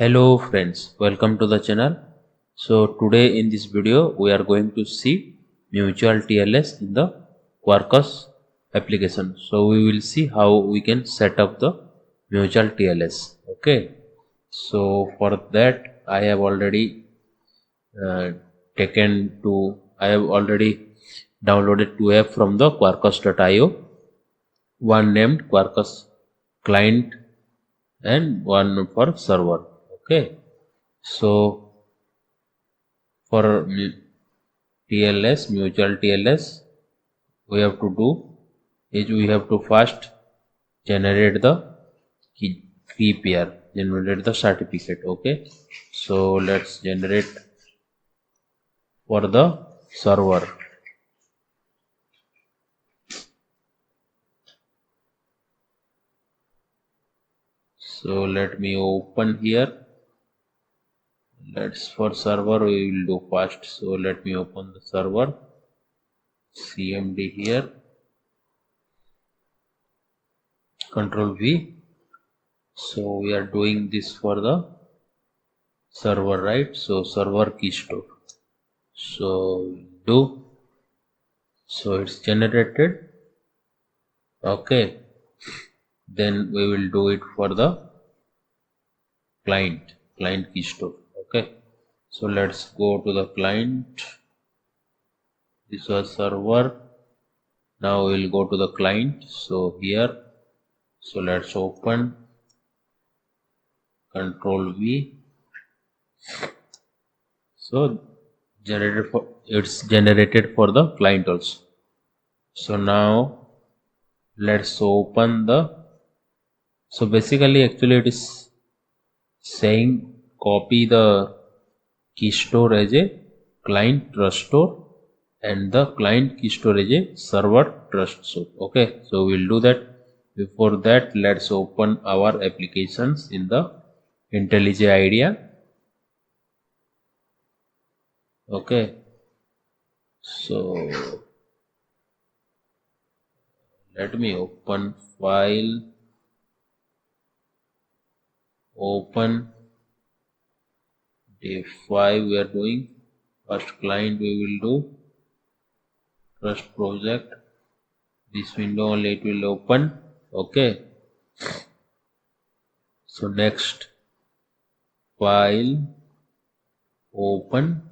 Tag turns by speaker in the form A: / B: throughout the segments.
A: Hello friends, welcome to the channel. So today in this video we are going to see mutual TLS in the Quarkus application. So we will see how we can set up the mutual TLS. Okay. So for that I have already downloaded two app from the quarkus.io, one named Quarkus client and one for server. Okay, so for TLS, mutual TLS, we have to do is we have to first generate the key pair, generate the certificate. Okay, so let's generate for the server. So let me open here. Let's for server we will do first. So let me open the server, CMD here, Control V. So we are doing this for the server, right? So server keystore. So it's generated. Okay, then we will do it for the client keystore. Okay, so let's go to the client. This was server. Now we will go to the client. So here, so let's open Control V. So it's generated for the client also. So now let's open so basically actually it is saying copy the keystore as a client trust store and the client keystore as a server trust store. Okay, so we'll do that. Before that, let's open our applications in the IntelliJ IDEA. Okay, so let me open file, open day 5. We are doing first client, we will do trust project. This window only it will open. Okay, so next file, open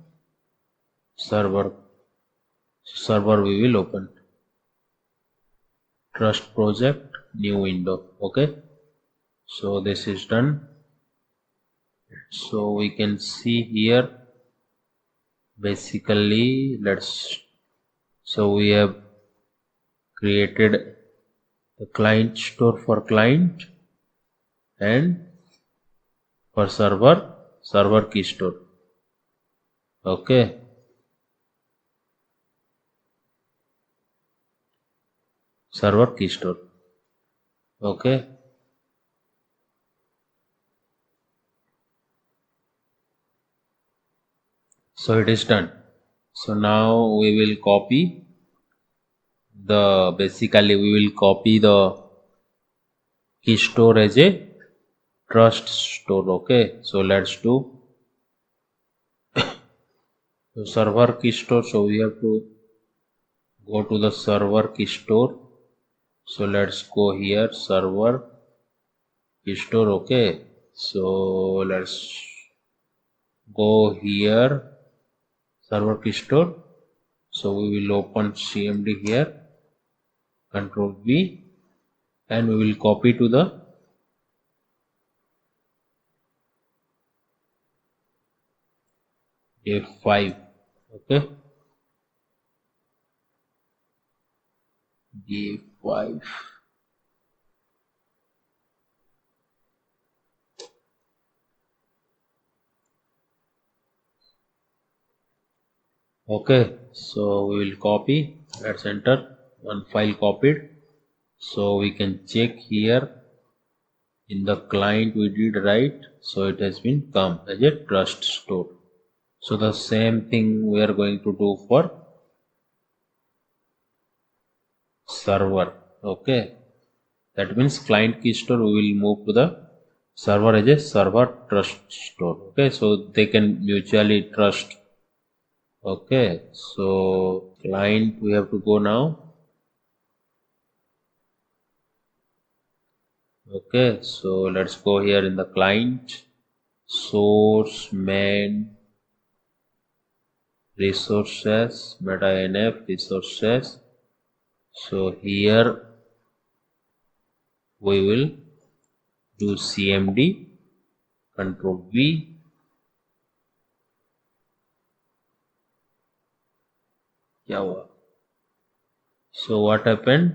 A: server we will open trust project, new window. Okay, so this is done. So we can see here basically so we have created the client store for client and for server key store. Okay, server key store. Okay, so it is done. So now we will copy the key store as a trust store. Okay, so let's do so server key store. So we have to go to the server key store. So let's go here, server key store. Okay, so let's go here, server key store. So we will open CMD here, Control V, and we will copy to the F5. Okay, D5. Okay, so we will copy. Let's enter one file copied. So we can check here in the client we did right. So it has been come as a trust store. So the same thing we are going to do for server. Okay, that means client key store we will move to the server as a server trust store. Okay, so they can mutually trust. Okay, so client we have to go now. Okay, so let's go here in the client, source, main, resources, META-INF resources. So here we will do cmd control V. क्या हुआ? So what happened?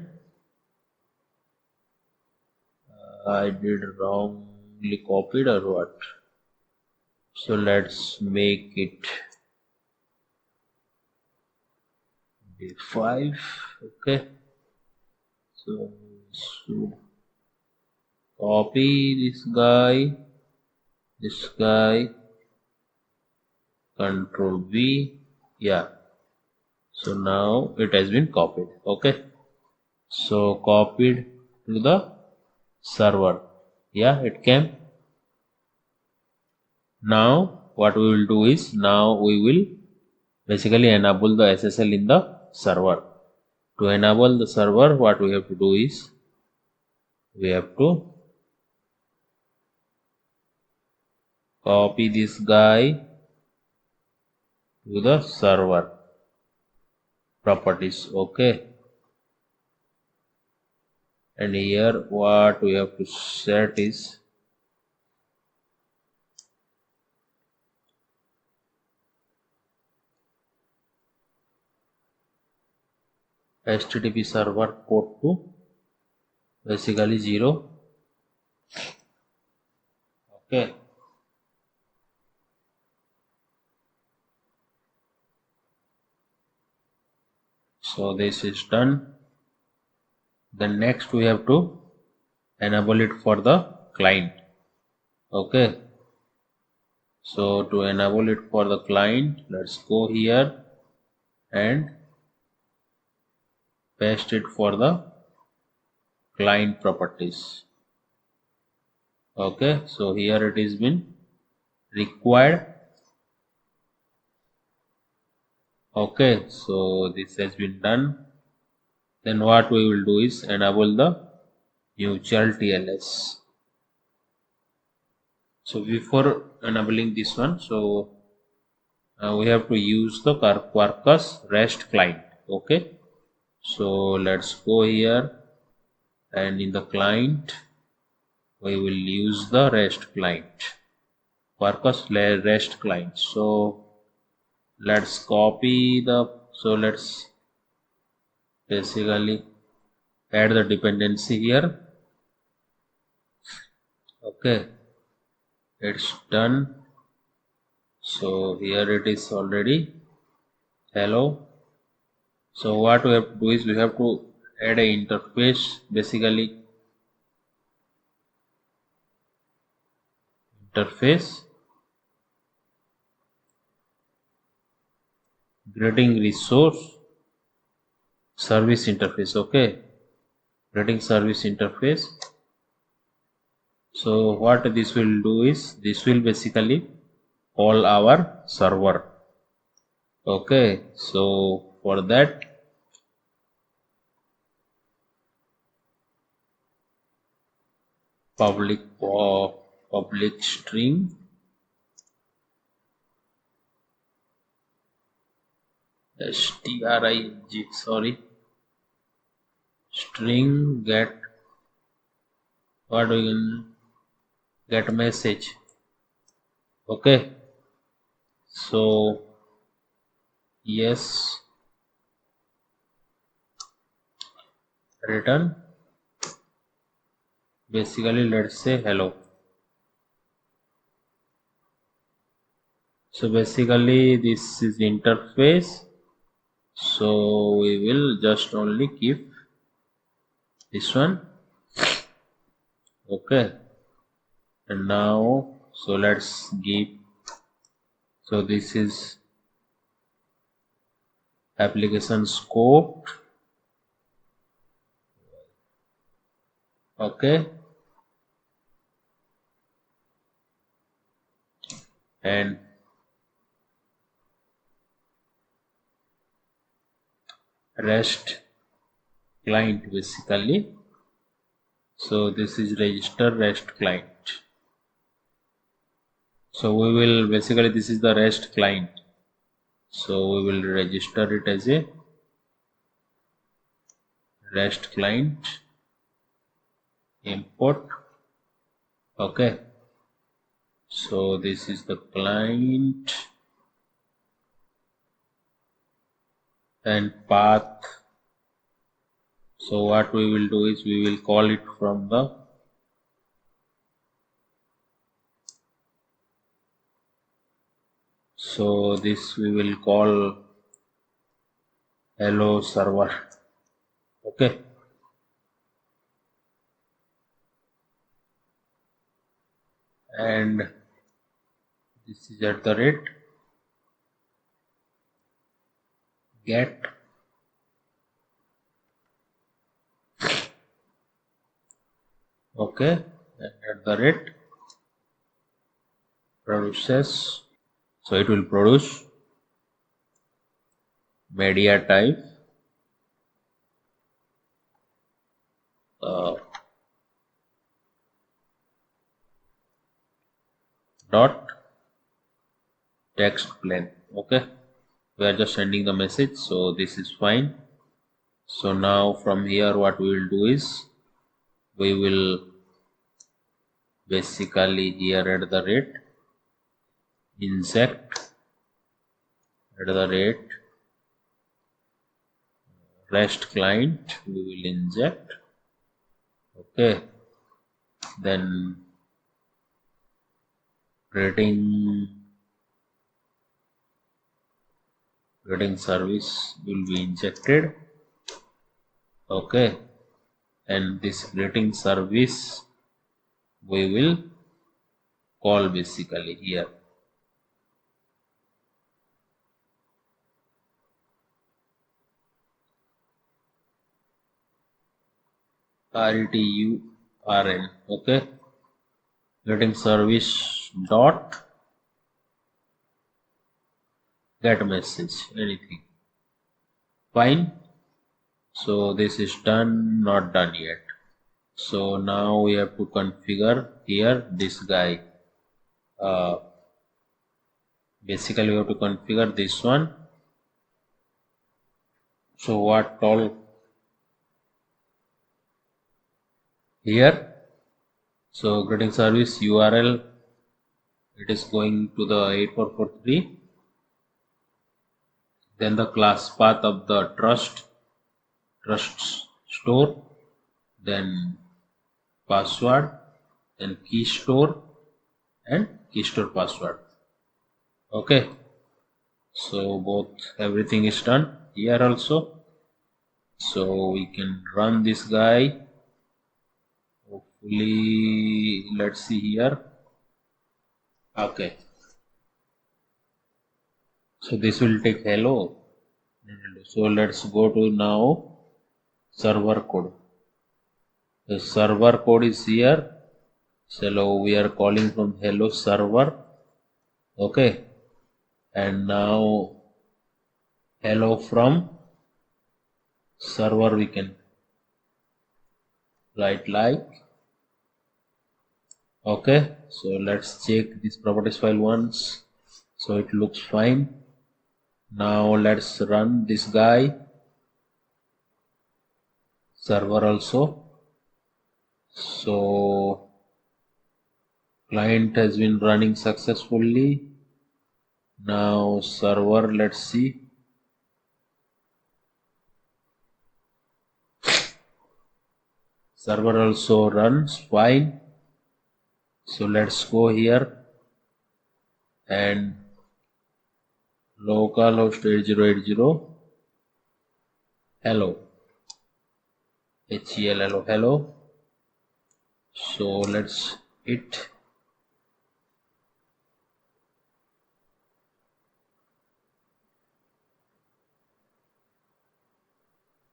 A: I did wrongly copied or what? So let's make it D5. Okay, so should copy this guy, control V. Yeah, so now it has been copied. Okay, so copied to the server. Yeah, it came. Now what we will do is, now we will basically enable the SSL in the server. To enable the server, what we have to do is, we have to copy this guy to the server properties. Okay, and here what we have to set is HTTP server port to basically 0. Okay, so this is done. Then next we have to enable it for the client. Okay, so to enable it for the client, let's go here and paste it for the client properties. Okay, so here it is been required. Okay, so this has been done. Then what we will do is enable the mutual TLS. So before enabling this one, so we have to use the Quarkus REST-client. Okay, so let's go here, and in the client we will use the REST client, Quarkus REST-client. So let's copy the, so let's basically add the dependency here. Okay, it's done. So here it is already hello. So what we have to do is, we have to add a interface, basically interface GreetingResource service interface. Okay, greeting service interface. So what this will do is, this will basically call our server. Okay, so for that public string string get, what we can get message. Okay, so yes, return, basically let's say hello. So basically this is the interface, so we will just only keep this one. Okay, and now so let's give, so this is application scope. Okay, and rest client basically. So this is register rest client. So we will basically, this is the rest client, so we will register it as a rest client import. Okay, so this is the client and path. So what we will do is we will call it from the so this we will call hello server. Okay, and this is at the rate get okay, and at the rate produces, so it will produce media type dot text plain. Okay, we are just sending the message, so this is fine. So now from here what we will do is we will basically here at the rate inject at the rate rest client we will inject. Okay, then greeting service will be injected. Okay, and this greeting service we will call basically here. RETURN. Okay, greeting service dot get message, anything fine. So this is done, not done yet. So now we have to configure here this guy. Basically we have to configure this one. So what all here? So greeting service URL, it is going to the 8443. Then the class path of the trust store, then password, then key store and key store password. Okay, so both everything is done here also. So we can run this guy. Hopefully, let's see here. Okay, so this will take hello. So let's go to now server code. The server code is here. So we are calling from hello server. Okay, and now hello from server we can write like. Okay, so let's check this properties file once. So it looks fine. Now let's run this guy server also. So client has been running successfully. Now server, let's see. Server also runs fine. So let's go here and localhost 8080 hello hello. So let's hit.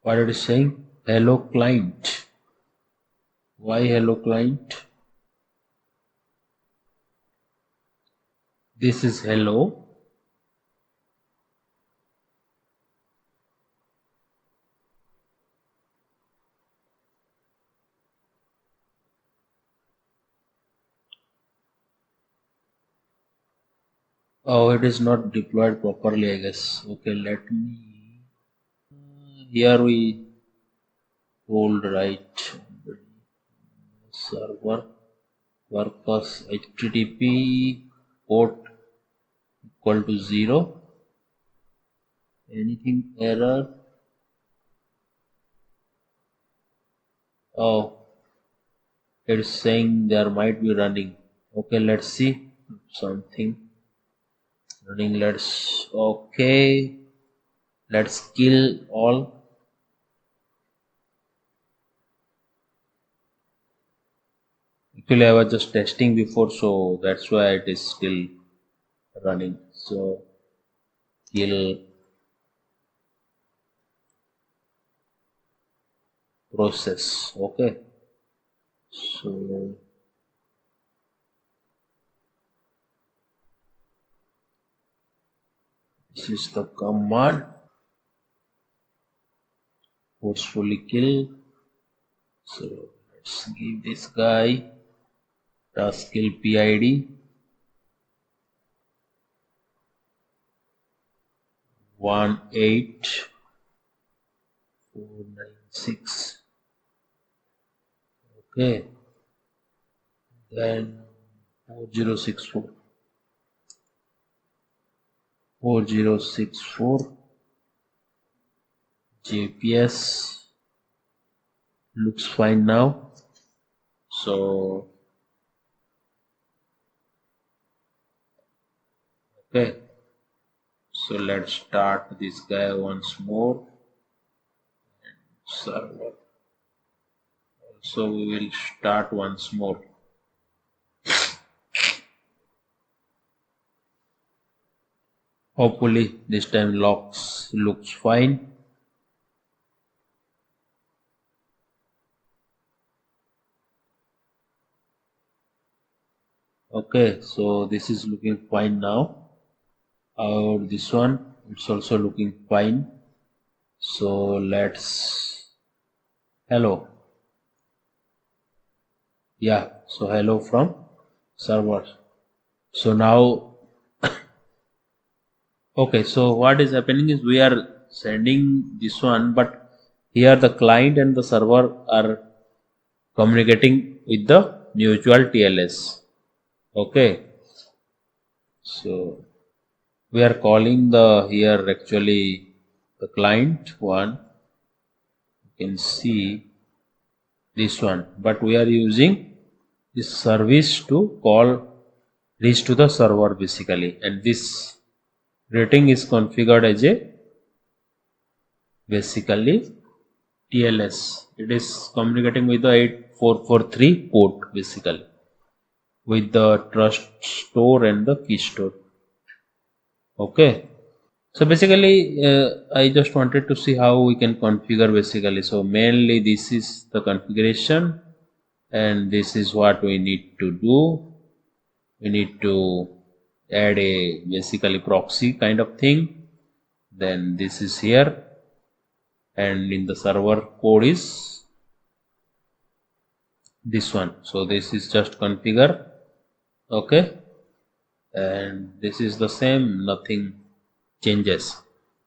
A: What it is saying? Hello client. Why hello client? This is hello. Oh, it is not deployed properly, I guess. Okay, let me. Here we told right server quarkus http port equal to 0. Anything error? Oh, it's saying there might be running. Okay, let's see something running. Let's kill all. Actually, I was just testing before, so that's why it is still running. So kill process. Okay, so this is the command. Forcefully kill. So let's give this guy task kill PID 18496. Okay, then 4064 JPS looks fine now. So okay, so let's start this guy once more. Server also we will start once more. Hopefully this time looks fine. Okay, so this is looking fine now. This one, it's also looking fine. So let's hello. Yeah, so hello from server. So now okay, so what is happening is we are sending this one, but here the client and the server are communicating with the mutual TLS. Okay, so we are calling the here actually the client one. You can see this one, but we are using this service to reach to the server basically, and this greeting is configured as a basically TLS. It is communicating with the 8443 port basically with the trust store and the key store. Okay, so basically I just wanted to see how we can configure basically. So mainly this is the configuration, and this is what we need to do. We need to add a basically proxy kind of thing. Then this is here, and in the server code is this one. So this is just configure. Okay, and this is the same, nothing changes.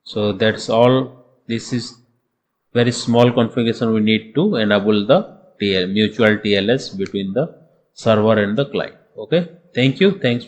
A: So that's all. This is very small configuration we need to enable the mutual TLS between the server and the client. Okay, thank you. Thanks.